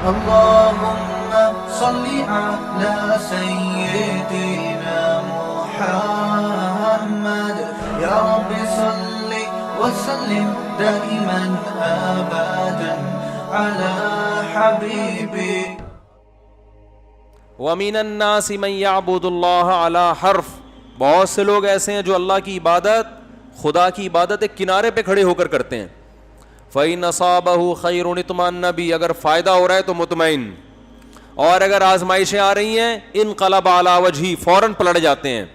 اللهم صل على سيدنا محمد يا رب صل وسلم دائما أبدا على حبيبك. وَمِنَ النَّاسِ مَن يَعْبُدُ اللَّهَ عَلَى حَرْفٍ، بہت سے لوگ ایسے ہیں جو اللہ کی عبادت، خدا کی عبادت ایک کنارے پہ کھڑے ہو کر کرتے ہیں. فَإِنْ أَصَابَهُ خَيْرٌ اطْمَأَنَّ بِهِ، اگر فائدہ ہو رہا ہے تو مطمئن، اور اگر آزمائشیں آ رہی ہیں انقلب علی وجہی، فوراً پلٹ جاتے ہیں.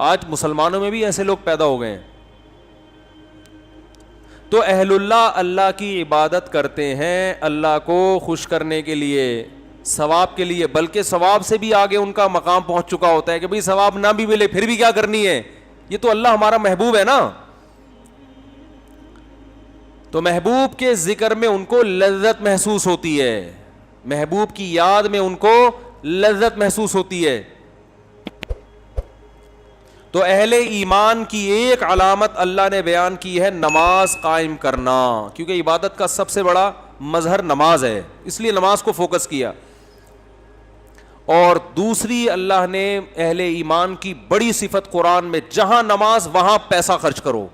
آج مسلمانوں میں بھی ایسے لوگ پیدا ہو گئے ہیں. تو اہل اللہ اللہ کی عبادت کرتے ہیں اللہ کو خوش کرنے کے لیے، ثواب کے لیے، بلکہ ثواب سے بھی آگے ان کا مقام پہنچ چکا ہوتا ہے کہ بھئی ثواب نہ بھی ملے پھر بھی کیا کرنی ہے، یہ تو اللہ ہمارا محبوب ہے نا. تو محبوب کے ذکر میں ان کو لذت محسوس ہوتی ہے، محبوب کی یاد میں ان کو لذت محسوس ہوتی ہے. تو اہل ایمان کی ایک علامت اللہ نے بیان کی ہے نماز قائم کرنا، کیونکہ عبادت کا سب سے بڑا مظہر نماز ہے، اس لیے نماز کو فوکس کیا. اور دوسری اللہ نے اہل ایمان کی بڑی صفت قرآن میں، جہاں نماز وہاں پیسہ خرچ کرو.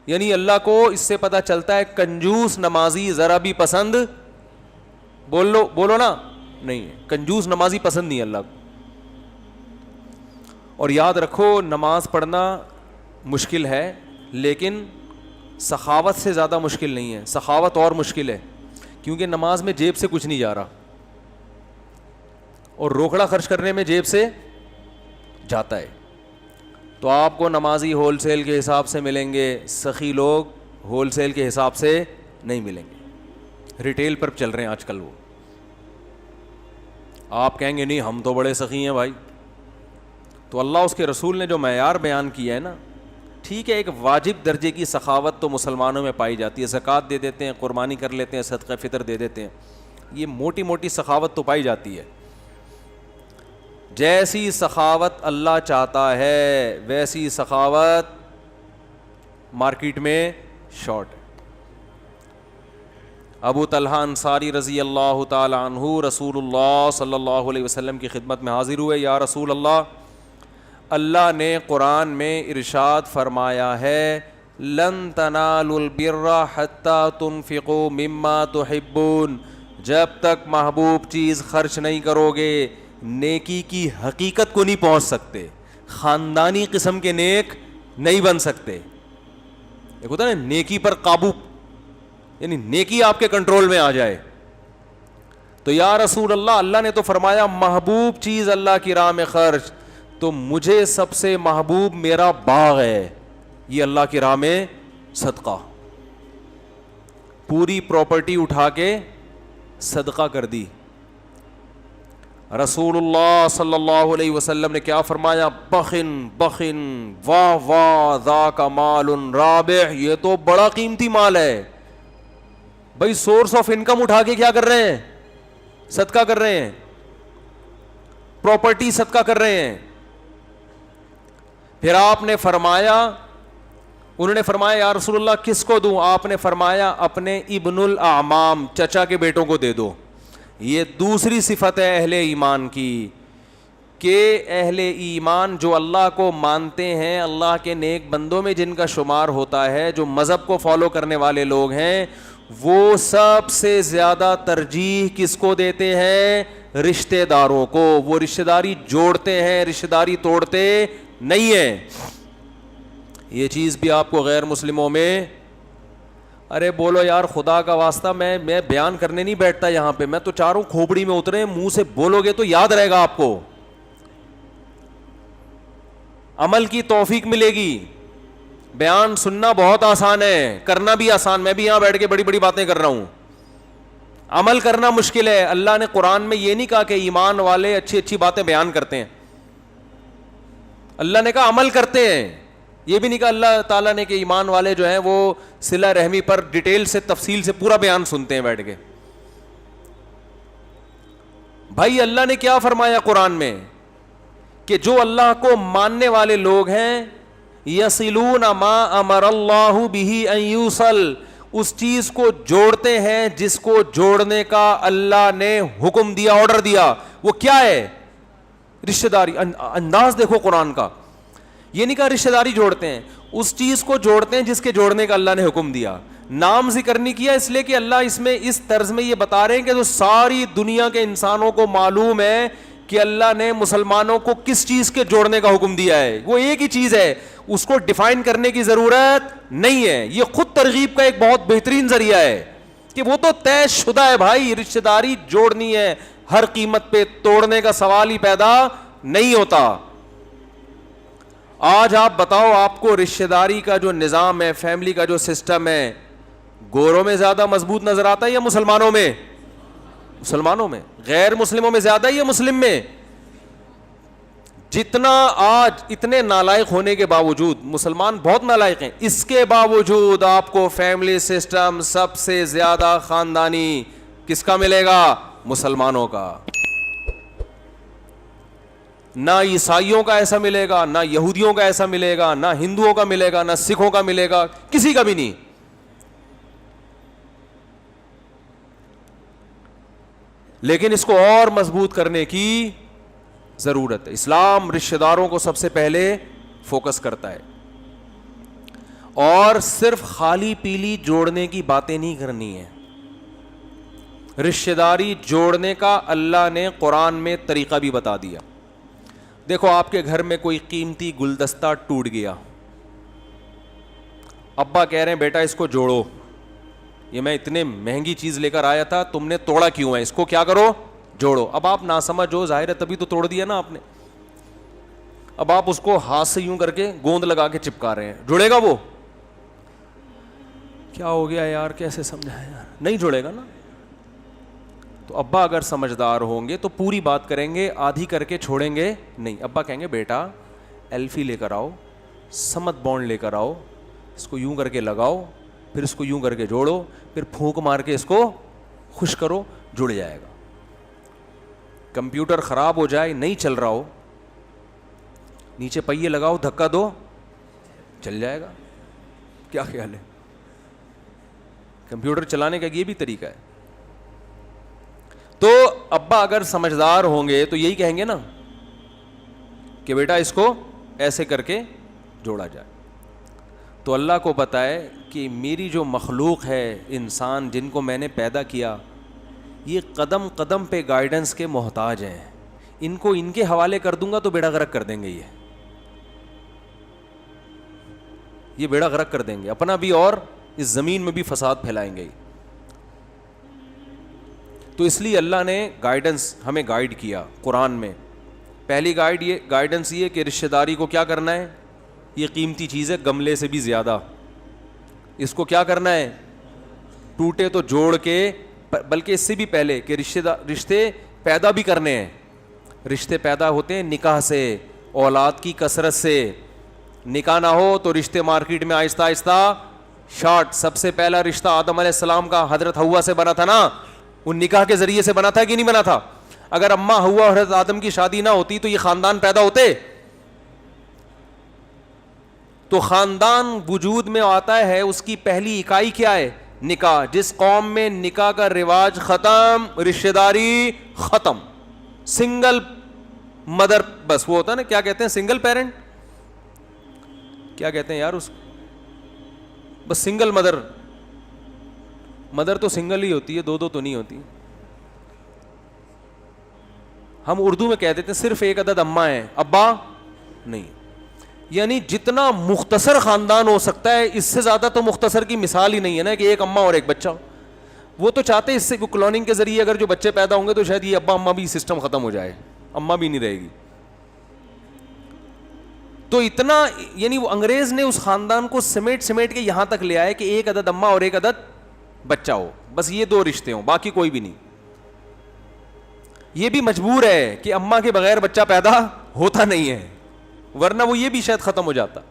یعنی اللہ کو اس سے پتہ چلتا ہے کنجوس نمازی ذرا بھی پسند، بولو نا، نہیں، کنجوس نمازی پسند نہیں اللہ کو. اور یاد رکھو نماز پڑھنا مشکل ہے، لیکن سخاوت سے زیادہ مشکل نہیں ہے. سخاوت اور مشکل ہے، کیونکہ نماز میں جیب سے کچھ نہیں جا رہا، اور روکڑا خرچ کرنے میں جیب سے جاتا ہے. تو آپ کو نمازی ہول سیل کے حساب سے ملیں گے، سخی لوگ ہول سیل کے حساب سے نہیں ملیں گے. ریٹیل پر چل رہے ہیں آج کل وہ. آپ کہیں گے نہیں ہم تو بڑے سخی ہیں بھائی. تو اللہ اس کے رسول نے جو معیار بیان کیا ہے نا، ٹھیک ہے ایک واجب درجے کی سخاوت تو مسلمانوں میں پائی جاتی ہے، زکوٰۃ دے دیتے ہیں، قربانی کر لیتے ہیں، صدقہ فطر دے دیتے ہیں، یہ موٹی موٹی سخاوت تو پائی جاتی ہے. جیسی سخاوت اللہ چاہتا ہے ویسی سخاوت مارکیٹ میں شارٹ ہے. ابو طلحہ انصاری رضی اللہ تعالی عنہ رسول اللہ صلی اللہ علیہ وسلم کی خدمت میں حاضر ہوئے. یا رسول اللہ، اللہ نے قرآن میں ارشاد فرمایا ہے لن تنالوا البر حتى تنفقوا مما تحبون، جب تک محبوب چیز خرچ نہیں کرو گے نیکی کی حقیقت کو نہیں پہنچ سکتے، خاندانی قسم کے نیک نہیں بن سکتے. ایک ہوتا ہے نا نیکی پر قابو، یعنی نیکی آپ کے کنٹرول میں آ جائے. تو یا رسول اللہ، اللہ نے تو فرمایا محبوب چیز اللہ کی راہ میں خرچ، تو مجھے سب سے محبوب میرا باغ ہے، یہ اللہ کی راہ میں صدقہ. پوری پراپرٹی اٹھا کے صدقہ کر دی. رسول اللہ صلی اللہ علیہ وسلم نے کیا فرمایا؟ بخن بخن واہ واہ ذاک مال رابح، یہ تو بڑا قیمتی مال ہے. بھائی سورس آف انکم اٹھا کے کیا کر رہے ہیں؟ صدقہ کر رہے ہیں، پراپرٹی صدقہ کر رہے ہیں. پھر آپ نے فرمایا، انہوں نے فرمایا یا رسول اللہ کس کو دوں؟ آپ نے فرمایا اپنے ابن الاعمام، چچا کے بیٹوں کو دے دو. یہ دوسری صفت ہے اہل ایمان کی، کہ اہل ایمان جو اللہ کو مانتے ہیں، اللہ کے نیک بندوں میں جن کا شمار ہوتا ہے، جو مذہب کو فالو کرنے والے لوگ ہیں، وہ سب سے زیادہ ترجیح کس کو دیتے ہیں؟ رشتہ داروں کو. وہ رشتہ داری جوڑتے ہیں، رشتہ داری توڑتے نہیں ہیں. یہ چیز بھی آپ کو غیر مسلموں میں، ارے بولو یار خدا کا واسطہ، میں بیان کرنے نہیں بیٹھتا یہاں پہ، میں تو چاروں کھوپڑی میں اترے، منہ سے بولو گے تو یاد رہے گا آپ کو، عمل کی توفیق ملے گی. بیان سننا بہت آسان ہے، کرنا بھی آسان. میں بھی یہاں بیٹھ کے بڑی بڑی باتیں کر رہا ہوں، عمل کرنا مشکل ہے. اللہ نے قرآن میں یہ نہیں کہا کہ ایمان والے اچھی اچھی باتیں بیان کرتے ہیں، اللہ نے کہا عمل کرتے ہیں. یہ بھی نہیں کہا اللہ تعالیٰ نے کہ ایمان والے جو ہیں وہ صلہ رحمی پر ڈیٹیل سے تفصیل سے پورا بیان سنتے ہیں بیٹھ کے. بھائی اللہ نے کیا فرمایا قرآن میں کہ جو اللہ کو ماننے والے لوگ ہیں، یصلون ما امر اللہ بہ ان یوصل، اس چیز کو جوڑتے ہیں جس کو جوڑنے کا اللہ نے حکم دیا, آرڈر دیا. وہ کیا ہے؟ رشتہ داری. انداز دیکھو قرآن کا. یہ نہیں کہا رشتہ داری جوڑتے ہیں, اس چیز کو جوڑتے ہیں جس کے جوڑنے کا اللہ نے حکم دیا. نام ذکر نہیں کیا اس لیے کہ اللہ اس میں اس طرز میں یہ بتا رہے ہیں کہ جو ساری دنیا کے انسانوں کو معلوم ہے کہ اللہ نے مسلمانوں کو کس چیز کے جوڑنے کا حکم دیا ہے. وہ ایک ہی چیز ہے, اس کو ڈیفائن کرنے کی ضرورت نہیں ہے. یہ خود ترغیب کا ایک بہت بہترین ذریعہ ہے کہ وہ تو طے شدہ ہے بھائی, رشتہ داری جوڑنی ہے, ہر قیمت پہ توڑنے کا سوال ہی پیدا نہیں ہوتا. آج آپ بتاؤ, آپ کو رشتہ داری کا جو نظام ہے, فیملی کا جو سسٹم ہے, گوروں میں زیادہ مضبوط نظر آتا ہے یا مسلمانوں میں؟ مسلمانوں میں. غیر مسلموں میں زیادہ ہے یا مسلم میں؟ جتنا آج اتنے نالائق ہونے کے باوجود, مسلمان بہت نالائق ہیں, اس کے باوجود آپ کو فیملی سسٹم سب سے زیادہ خاندانی کس کا ملے گا؟ مسلمانوں کا. نہ عیسائیوں کا ایسا ملے گا, نہ یہودیوں کا ایسا ملے گا, نہ ہندوؤں کا ملے گا, نہ سکھوں کا ملے گا, کسی کا بھی نہیں. لیکن اس کو اور مضبوط کرنے کی ضرورت ہے. اسلام رشتہ داروں کو سب سے پہلے فوکس کرتا ہے, اور صرف خالی پیلی جوڑنے کی باتیں نہیں کرنی ہے. رشتہ داری جوڑنے کا اللہ نے قرآن میں طریقہ بھی بتا دیا. دیکھو, آپ کے گھر میں کوئی قیمتی گلدستہ ٹوٹ گیا, ابا کہہ رہے ہیں بیٹا اس کو جوڑو, یہ میں اتنے مہنگی چیز لے کر آیا تھا, تم نے توڑا کیوں ہے, اس کو کیا کرو, جوڑو. اب آپ ناسمجھ ہو, ظاہر ہے تبھی تو توڑ دیا نا آپ نے. اب آپ اس کو ہاتھ سے یوں کر کے گوند لگا کے چپکا رہے ہیں, جڑے گا وہ؟ کیا ہو گیا یار, کیسے سمجھایا یار, نہیں جڑے گا نا. تو ابا اگر سمجھدار ہوں گے تو پوری بات کریں گے, آدھی کر کے چھوڑیں گے نہیں. ابا کہیں گے بیٹا ایلفی لے کر آؤ, سمت بانڈ لے کر آؤ, اس کو یوں کر کے لگاؤ, پھر اس کو یوں کر کے جوڑو, پھر پھونک مار کے اس کو خوش کرو, جڑ جائے گا. کمپیوٹر خراب ہو جائے, نہیں چل رہا ہو, نیچے پہیے لگاؤ, دھکا دو, چل جائے گا. کیا خیال ہے؟ کمپیوٹر چلانے کا یہ بھی طریقہ ہے. تو ابا اگر سمجھدار ہوں گے تو یہی کہیں گے نا کہ بیٹا اس کو ایسے کر کے جوڑا جائے. تو اللہ کو پتہ ہے کہ میری جو مخلوق ہے, انسان جن کو میں نے پیدا کیا, یہ قدم قدم پہ گائیڈنس کے محتاج ہیں. ان کو ان کے حوالے کر دوں گا تو بیڑا غرق کر دیں گے, یہ بیڑا غرق کر دیں گے, اپنا بھی اور اس زمین میں بھی فساد پھیلائیں گے. تو اس لیے اللہ نے گائیڈنس ہمیں گائیڈ کیا قرآن میں. پہلی گائیڈنس یہ کہ رشتہ داری کو کیا کرنا ہے, یہ قیمتی چیز ہے, گملے سے بھی زیادہ, اس کو کیا کرنا ہے, ٹوٹے تو جوڑ کے, بلکہ اس سے بھی پہلے کہ رشتے پیدا بھی کرنے ہیں. رشتے پیدا ہوتے ہیں نکاح سے, اولاد کی کثرت سے. نکاح نہ ہو تو رشتے مارکیٹ میں آہستہ آہستہ شارٹ. سب سے پہلا رشتہ آدم علیہ السلام کا حضرت حوا سے بنا تھا نا, ان نکاح کے ذریعے سے بنا تھا کہ نہیں بنا تھا؟ اگر اماں حوا اور حضرت آدم کی شادی نہ ہوتی تو یہ خاندان پیدا ہوتے؟ تو خاندان وجود میں آتا ہے, اس کی پہلی اکائی کیا ہے, نکاح. جس قوم میں نکاح کا رواج ختم, رشتہ داری ختم. سنگل مدر, بس وہ ہوتا ہے نا, کیا کہتے ہیں, سنگل پیرنٹ, کیا کہتے ہیں یار اس, بس سنگل مدر. مدر تو سنگل ہی ہوتی ہے, دو تو نہیں ہوتی. ہم اردو میں کہہ دیتے ہیں صرف ایک عدد اماں ہیں, ابا نہیں. یعنی جتنا مختصر خاندان ہو سکتا ہے, اس سے زیادہ تو مختصر کی مثال ہی نہیں ہے نا کہ ایک اماں اور ایک بچہ. وہ تو چاہتے ہیں اس سے کلوننگ کے ذریعے اگر جو بچے پیدا ہوں گے تو شاید یہ ابا اماں بھی سسٹم ختم ہو جائے, اماں بھی نہیں رہے گی. تو اتنا, یعنی وہ انگریز نے اس خاندان کو سمیٹ کے یہاں تک لے آئے کہ ایک عدد اماں اور ایک عدد بچہ ہو, بس یہ دو رشتے ہوں, باقی کوئی بھی نہیں. یہ بھی مجبور ہے کہ اماں کے بغیر بچہ پیدا ہوتا نہیں ہے, ورنہ وہ یہ بھی شاید ختم ہو جاتا.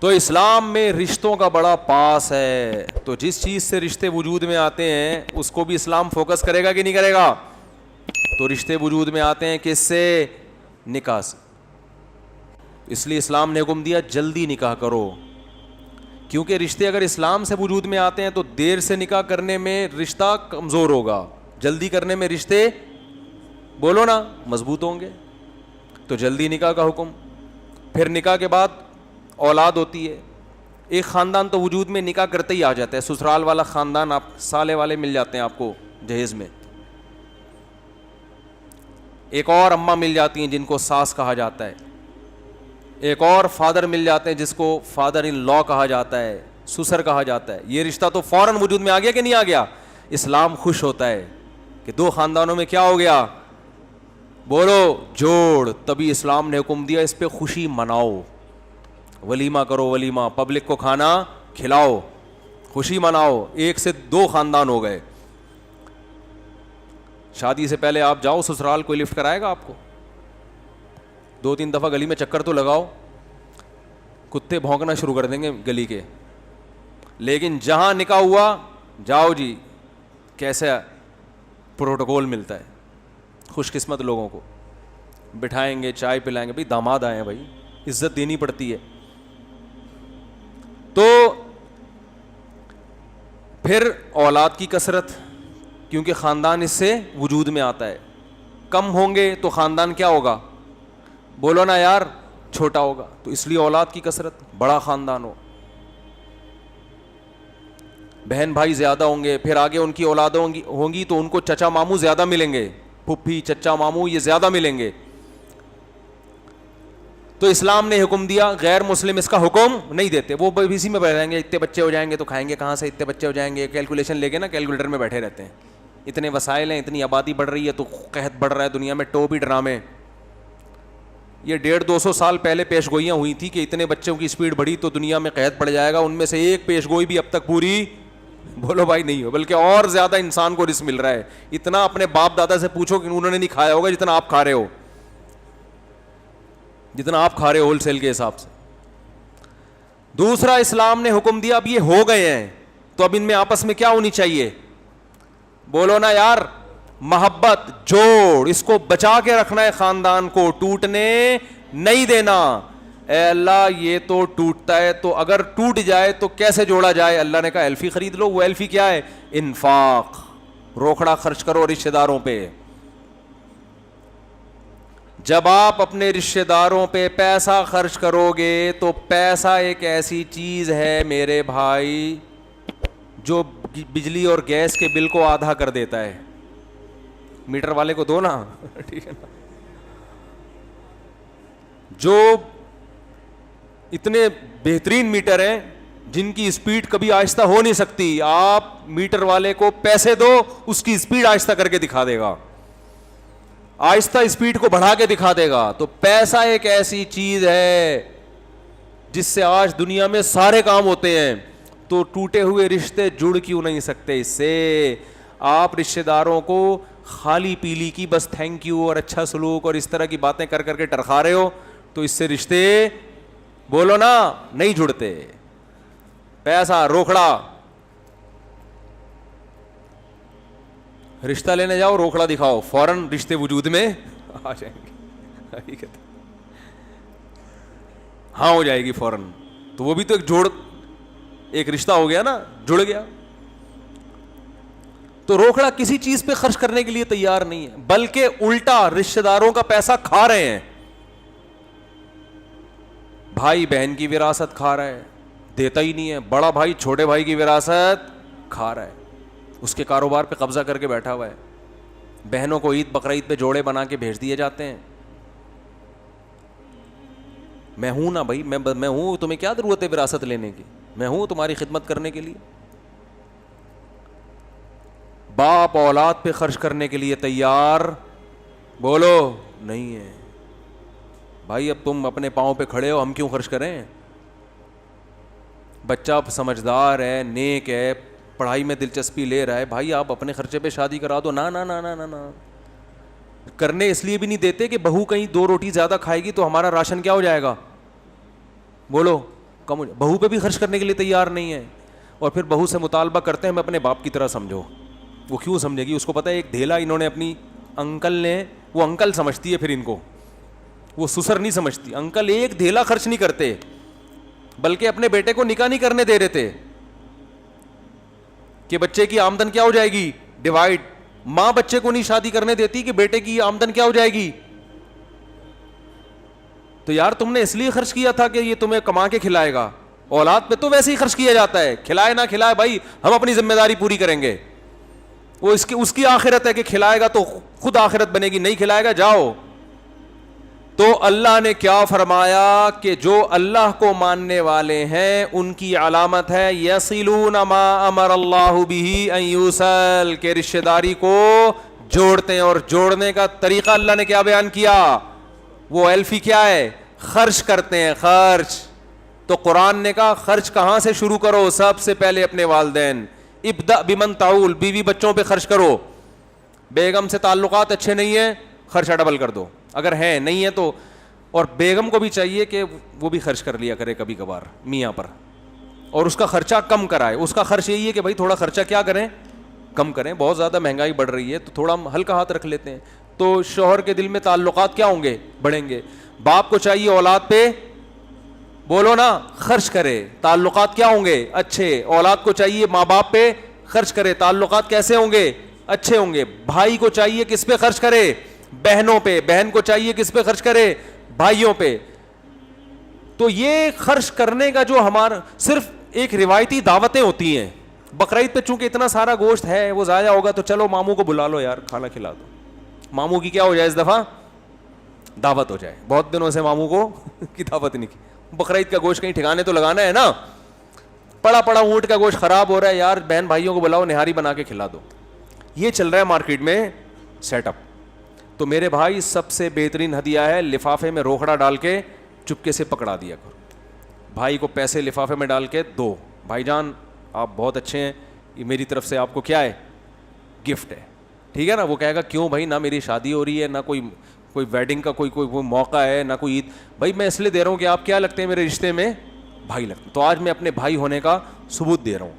تو اسلام میں رشتوں کا بڑا پاس ہے. تو جس چیز سے رشتے وجود میں آتے ہیں اس کو بھی اسلام فوکس کرے گا کہ نہیں کرے گا؟ تو رشتے وجود میں آتے ہیں کس سے, نکاح سے. اس لیے اسلام نے حکم دیا جلدی نکاح کرو, کیونکہ رشتے اگر اسلام سے وجود میں آتے ہیں تو دیر سے نکاح کرنے میں رشتہ کمزور ہوگا, جلدی کرنے میں رشتے بولو نا مضبوط ہوں گے. تو جلدی نکاح کا حکم. پھر نکاح کے بعد اولاد ہوتی ہے. ایک خاندان تو وجود میں نکاح کرتے ہی آ جاتا ہے, سسرال والا خاندان, آپ سالے والے مل جاتے ہیں آپ کو جہیز میں. ایک اور اماں مل جاتی ہیں جن کو ساس کہا جاتا ہے. ایک اور فادر مل جاتے ہیں جس کو فادر ان لا کہا جاتا ہے, سسر کہا جاتا ہے. یہ رشتہ تو فوراً وجود میں آ گیا کہ نہیں آ گیا؟ اسلام خوش ہوتا ہے کہ دو خاندانوں میں کیا ہو گیا, بولو جوڑ. تبھی اسلام نے حکم دیا اس پہ خوشی مناؤ, ولیمہ کرو, ولیمہ, پبلک کو کھانا کھلاؤ, خوشی مناؤ. ایک سے دو خاندان ہو گئے. شادی سے پہلے آپ جاؤ سسرال, کوئی لفٹ کرائے گا آپ کو؟ 2-3 دفعہ گلی میں چکر تو لگاؤ, کتے بھونکنا شروع کر دیں گے گلی کے. لیکن جہاں نکاح ہوا جاؤ جی, کیسا پروٹوکول ملتا ہے. خوش قسمت لوگوں کو بٹھائیں گے, چائے پلائیں گے. بھائی داماد آئے ہیں, بھائی عزت دینی پڑتی ہے. تو پھر اولاد کی کثرت, کیونکہ خاندان اس سے وجود میں آتا ہے. کم ہوں گے تو خاندان کیا ہوگا, بولو نا یار, چھوٹا ہوگا. تو اس لیے اولاد کی کثرت, بڑا خاندان ہو. بہن بھائی زیادہ ہوں گے, پھر آگے ان کی اولاد ہوں گی تو ان کو چچا ماموں زیادہ ملیں گے, پھپھی چچا ماموں یہ زیادہ ملیں گے. تو اسلام نے حکم دیا, غیر مسلم اس کا حکم نہیں دیتے. وہ اسی میں بیٹھ جائیں گے, اتنے بچے ہو جائیں گے تو کھائیں گے کہاں سے, اتنے بچے ہو جائیں گے, کیلکولیشن لے کے نا کیلکولیٹر میں بیٹھے رہتے ہیں. اتنے وسائل ہیں, اتنی آبادی بڑھ رہی ہے تو قحط بڑھ رہا ہے دنیا میں, ٹوپی ڈرامے. یہ 150-200 سال پہلے پیش گوئیاں ہوئی تھی کہ اتنے بچوں کی اسپیڈ بڑھی تو دنیا میں قحط بڑھ جائے گا. ان میں سے ایک پیش گوئی بھی اب تک پوری بولو بھائی نہیں ہو, بلکہ اور زیادہ انسان کو رزق مل رہا ہے. اتنا اپنے باپ دادا سے پوچھو کہ انہوں نے نہیں کھایا ہوگا جتنا آپ کھا رہے ہو, جتنا آپ کھا رہے ہو ہول سیل کے حساب سے. دوسرا, اسلام نے حکم دیا اب یہ ہو گئے ہیں تو اب ان میں آپس میں کیا ہونی چاہیے, بولو نا یار, محبت, جوڑ. اس کو بچا کے رکھنا ہے, خاندان کو ٹوٹنے نہیں دینا. اے اللہ یہ تو ٹوٹتا ہے تو اگر ٹوٹ جائے تو کیسے جوڑا جائے؟ اللہ نے کہا ایلفی خرید لو. وہ ایلفی کیا ہے؟ انفاق, روکڑا خرچ کرو رشتہ داروں پہ. جب آپ اپنے رشتہ داروں پہ پیسہ خرچ کرو گے تو پیسہ ایک ایسی چیز ہے میرے بھائی جو بجلی اور گیس کے بل کو آدھا کر دیتا ہے. میٹر والے کو دو نا, ٹھیک ہے نا. جو اتنے بہترین میٹر ہیں جن کی اسپیڈ کبھی آہستہ ہو نہیں سکتی, آپ میٹر والے کو پیسے دو, اس کی اسپیڈ آہستہ کر کے دکھا دے گا, آہستہ اسپیڈ کو بڑھا کے دکھا دے گا. تو پیسہ ایک ایسی چیز ہے جس سے آج دنیا میں سارے کام ہوتے ہیں. تو ٹوٹے ہوئے رشتے جڑ کیوں نہیں سکتے اس سے؟ آپ رشتہ داروں کو خالی پیلی کی بس تھینک یو اور اچھا سلوک اور اس طرح کی باتیں کر کر کے ٹرخا رہے ہو تو اس سے رشتے بولو نا نہیں جڑتے. پیسہ, روکڑا, رشتہ لینے جاؤ روکڑا دکھاؤ, فوراً رشتے وجود میں آ جائیں گے. ہاں ہو جائے گی فوراً. تو وہ بھی تو ایک جوڑ, ایک رشتہ ہو گیا نا, جڑ گیا. تو روکڑا کسی چیز پہ خرچ کرنے کے لیے تیار نہیں ہے, بلکہ الٹا رشتہ داروں کا پیسہ کھا رہے ہیں. بھائی بہن کی وراثت کھا رہا ہے, دیتا ہی نہیں ہے. بڑا بھائی چھوٹے بھائی کی وراثت کھا رہا ہے, اس کے کاروبار پہ قبضہ کر کے بیٹھا ہوا ہے. بہنوں کو عید بقرعید پہ جوڑے بنا کے بھیج دیے جاتے ہیں. میں ہوں نا بھائی, میں ہوں, تمہیں کیا ضرورت ہے وراثت لینے کی, میں ہوں تمہاری خدمت کرنے کے لیے. باپ اولاد پہ خرچ کرنے کے لیے تیار بولو نہیں ہے. بھائی اب تم اپنے پاؤں پہ کھڑے ہو, ہم کیوں خرچ کریں؟ بچہ سمجھدار ہے, نیک ہے, پڑھائی میں دلچسپی لے رہا ہے, بھائی آپ اپنے خرچے پہ شادی کرا دو. نا نا نا نا نا نا, کرنے اس لیے بھی نہیں دیتے کہ بہو کہیں 2 روٹی زیادہ کھائے گی تو ہمارا راشن کیا ہو جائے گا, بولو کم ہو. بہو پہ بھی خرچ کرنے کے لیے تیار نہیں ہے. اور پھر بہو سے مطالبہ کرتے ہیں ہمیں اپنے باپ کی طرح سمجھو. وہ کیوں سمجھے گی؟ اس کو پتہ ہے ایک دھیلا انہوں نے اپنی انکل نے, وہ انکل سمجھتی ہے پھر ان کو, وہ سسر نہیں سمجھتی. انکل ایک دھیلا خرچ نہیں کرتے, بلکہ اپنے بیٹے کو نکاح نہیں کرنے دے رہے تھے کہ بچے کی آمدن کیا ہو جائے گی, ڈیوائڈ. ماں بچے کو نہیں شادی کرنے دیتی کہ بیٹے کی آمدن کیا ہو جائے گی. تو یار تم نے اس لیے خرچ کیا تھا کہ یہ تمہیں کما کے کھلائے گا. اولاد پہ تو ویسے ہی خرچ کیا جاتا ہے, کھلائے نہ کھلائے بھائی ہم اپنی ذمہ داری پوری کریں گے. وہ اس کی آخرت ہے کہ کھلائے گا تو خود آخرت بنے گی, نہیں کھلائے گا جاؤ. تو اللہ نے کیا فرمایا کہ جو اللہ کو ماننے والے ہیں ان کی علامت ہے یصلون ما امر اللہ بہ ان یوصل, کہ رشتہ داری کو جوڑتے ہیں. اور جوڑنے کا طریقہ اللہ نے کیا بیان کیا, وہ ایلفی کیا ہے, خرچ کرتے ہیں, خرچ. تو قرآن نے کہا خرچ کہاں سے شروع کرو, سب سے پہلے اپنے والدین. ابدأ بمن تعول, بیوی بچوں پہ خرچ کرو. بیگم سے تعلقات اچھے نہیں ہیں, خرچہ ڈبل کر دو, اگر ہیں نہیں ہے تو. اور بیگم کو بھی چاہیے کہ وہ بھی خرچ کر لیا کرے کبھی کبھار میاں پر, اور اس کا خرچہ کم کرائے. اس کا خرچ یہی ہے کہ بھائی تھوڑا خرچہ کیا کریں, کم کریں. بہت زیادہ مہنگائی بڑھ رہی ہے تو تھوڑا ہم ہلکا ہاتھ رکھ لیتے ہیں. تو شوہر کے دل میں تعلقات کیا ہوں گے, بڑھیں گے. باپ کو چاہیے اولاد پہ بولو نا خرچ کرے, تعلقات کیا ہوں گے, اچھے. اولاد کو چاہیے ماں باپ پہ خرچ کرے, تعلقات کیسے ہوں گے, اچھے ہوں گے. بھائی کو چاہیے کس پہ خرچ کرے, بہنوں پہ. بہن کو چاہیے کس پہ خرچ کرے, بھائیوں پہ. تو یہ خرچ کرنے کا جو ہمارا صرف ایک روایتی دعوتیں ہوتی ہیں. بقرعید پہ چونکہ اتنا سارا گوشت ہے وہ ضائع ہوگا تو چلو ماموں کو بلا لو یار, کھانا کھلا دو. ماموں کی کیا ہو جائے اس دفعہ, دعوت ہو جائے. بہت دنوں سے ماموں کو کی دعوت نہیں کی. بقرعید کا گوشت کہیں ٹھکانے تو لگانا ہے نا. پڑا اونٹ کا گوشت خراب ہو رہا ہے یار, بہن بھائیوں کو بلاؤ, نہاری بنا کے کھلا دو. یہ چل رہا ہے مارکیٹ میں سیٹ اپ. تو میرے بھائی سب سے بہترین ہدیہ ہے لفافے میں روکڑا ڈال کے چپکے سے پکڑا دیا کرو. بھائی کو پیسے لفافے میں ڈال کے دو, بھائی جان آپ بہت اچھے ہیں, یہ میری طرف سے آپ کو کیا ہے, گفٹ ہے. ٹھیک ہے نا. وہ کہے گا کیوں بھائی, نہ میری شادی ہو رہی ہے, نہ کوئی ویڈنگ کا کوئی موقع ہے, نہ کوئی عید. بھائی میں اس لیے دے رہا ہوں کہ آپ کیا لگتے ہیں میرے رشتے میں, بھائی لگتے ہیں. تو آج میں اپنے بھائی ہونے کا ثبوت دے رہا ہوں.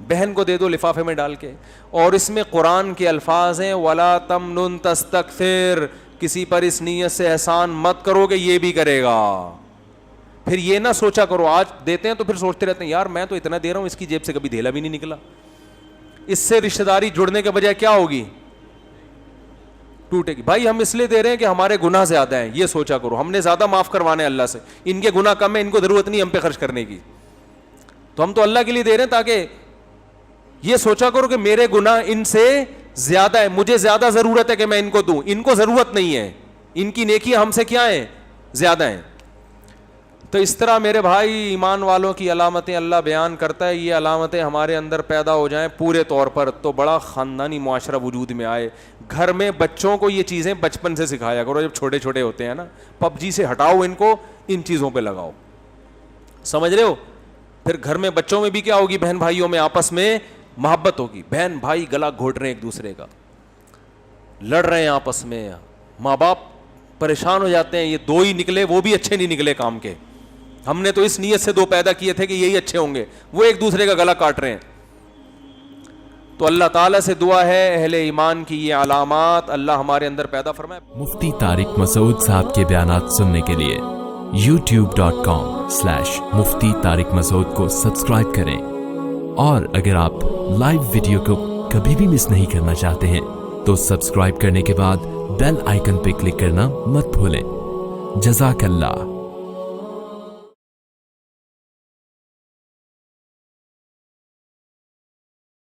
بہن کو دے دو لفافے میں ڈال کے. اور اس میں قرآن کے الفاظ ہیں وَلَا تَمْنُن تَسْتَكْثِرْ, کسی پر اس نیت سے احسان مت کرو کہ یہ بھی کرے گا. پھر یہ نہ سوچا کرو آج دیتے ہیں تو پھر سوچتے رہتے ہیں یار میں تو اتنا دے رہا ہوں, اس کی جیب سے کبھی دھیلا بھی نہیں نکلا. اس سے رشتہ داری جڑنے کے بجائے کیا ہوگی, ٹوٹے گی. بھائی ہم اس لیے دے رہے ہیں کہ ہمارے گناہ زیادہ ہیں, یہ سوچا کرو. ہم نے زیادہ معاف کروانے اللہ سے, ان کے گناہ کم ہے, ان کو ضرورت نہیں ہم پہ خرچ کرنے کی. تو ہم تو اللہ کے لیے دے رہے ہیں تاکہ یہ سوچا کرو کہ میرے گناہ ان سے زیادہ ہے, مجھے زیادہ ضرورت ہے کہ میں ان کو دوں, ان کو ضرورت نہیں ہے, ان کی نیکیاں ہم سے کیا ہیں, زیادہ ہیں. تو اس طرح میرے بھائی ایمان والوں کی علامتیں اللہ بیان کرتا ہے. یہ علامتیں ہمارے اندر پیدا ہو جائیں پورے طور پر تو بڑا خاندانی معاشرہ وجود میں آئے. گھر میں بچوں کو یہ چیزیں بچپن سے سکھایا کرو, جب چھوٹے چھوٹے ہوتے ہیں نا. پب جی سے ہٹاؤ ان کو, ان چیزوں پہ لگاؤ, سمجھ رہے ہو. پھر گھر میں بچوں میں بھی کیا ہوگی, بہن بھائیوں میں آپس میں محبت ہوگی. بہن بھائی گلا گھونٹ رہے ہیں ایک دوسرے کا, لڑ رہے ہیں آپس میں, ماں باپ پریشان ہو جاتے ہیں, یہ دو ہی نکلے وہ بھی اچھے نہیں نکلے کام کے, ہم نے تو اس نیت سے دو پیدا کیے تھے کہ یہی اچھے ہوں گے, وہ ایک دوسرے کا گلا کاٹ رہے ہیں. تو اللہ تعالیٰ سے دعا ہے اہل ایمان کی یہ علامات اللہ ہمارے اندر پیدا فرمائے. مفتی طارق مسعود صاحب کے بیانات سننے کے لیے youtube.com/مفتی طارق مسعود کو سبسکرائب کریں. اور اگر آپ لائیو ویڈیو کو کبھی بھی مس نہیں کرنا چاہتے ہیں تو سبسکرائب کرنے کے بعد بیل آئیکن پہ کلک کرنا مت بھولیں. جزاک اللہ.